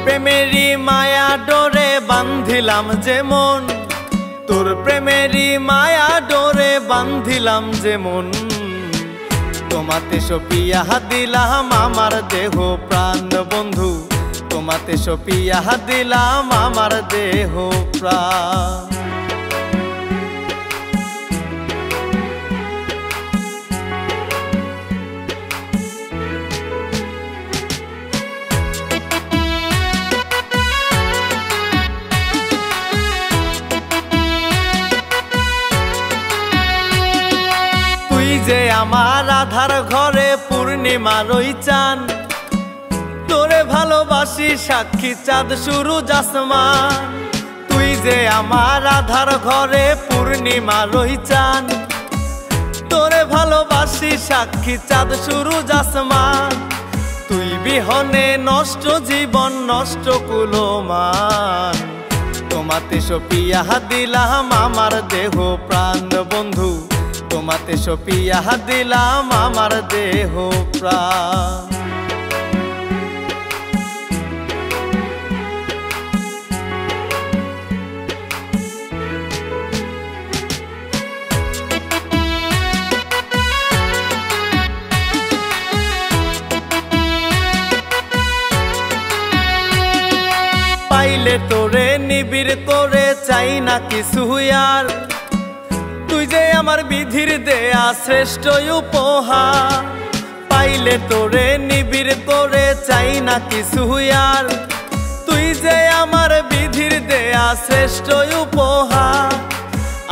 প্রেমেরই মায়া ডোরে বান্ধিলাম যেমন, তোর প্রেমেরই মায়া ডোরে বান্ধিলাম যেমন, তোমাতে সপিয়া দিলাম আমার দেহ প্রাণ বন্ধু, তোমাতে সপিয়া দিলাম আমার দেহ প্রাণ। তুই যে আমার আধার ঘরে পূর্ণিমার ওই চান, তোরে ভালোবাসি সাক্ষী চাঁদ সূরজ আসমান। তুই যে আমার আধার ঘরে পূর্ণিমার ওই চান, তোরে ভালোবাসি সাক্ষী চাঁদ সূরজ আসমান। তুই বিহনে নষ্ট জীবন নষ্ট কুলমান, তোমাতে সপিয়া দিলাম আমার দেহ প্রাণ বন্ধু, তোমাতে সপিয়া দিলাম আমার দেহ প্রাণ। পাইলে তোরে নিবিড় করে চাই না কিছু আর, তুই যে আমার বিধির দেয়া শ্রেষ্ঠ উপহার। পাইলে তোরে নিবিড় করে চাই না কিছু আর, তুই যে আমার বিধির দেয়া শ্রেষ্ঠ উপহার।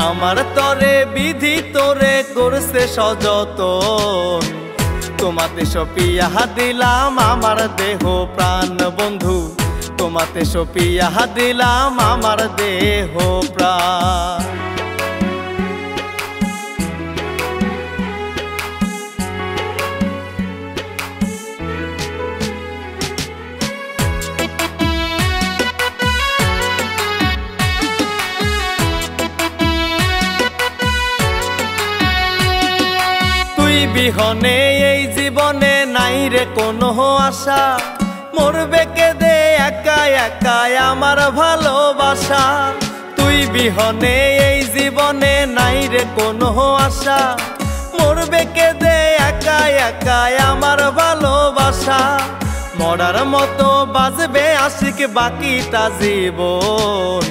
আমার তরে বিধি তোরে করছে সযতন, তোমাতে সপিয়া দিলাম আমার দেহ প্রাণ বন্ধু, তোমাতে সপিয়া দিলাম আমার দেহ প্রাণ। তুই বিহনে এই জীবনে নাই রে কোনো আশা, মরবে কেঁদে একা একা আমার ভালোবাসা। তুই বিহনে এই জীবনে নাই রে কোনো আশা, মরবে কেঁদে একা একা আমার ভালোবাসা। মরার মতো বাজবে আশিক বাকিটা জীবন,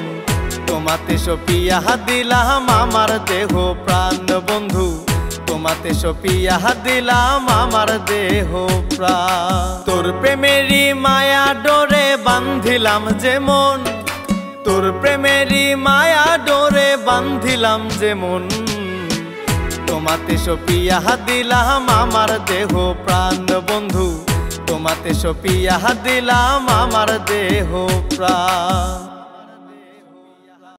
তোমাতে সপিয়া দিলাম আমার দেহ প্রাণ বন্ধু, তোমাতে সপিয়া দিলাম আমার দেহ প্রাণ। তোর প্রেমেরই মায়া ডোরে বান্ধিলাম যেমন, তোর প্রেমেরই মায়া ডোরে বান্ধিলাম যেমন, তোমাতে সপিয়া দিলাম আমার দেহ প্রাণ বন্ধু, তোমাতে সপিয়া দিলাম আমার দেহ প্রাণ।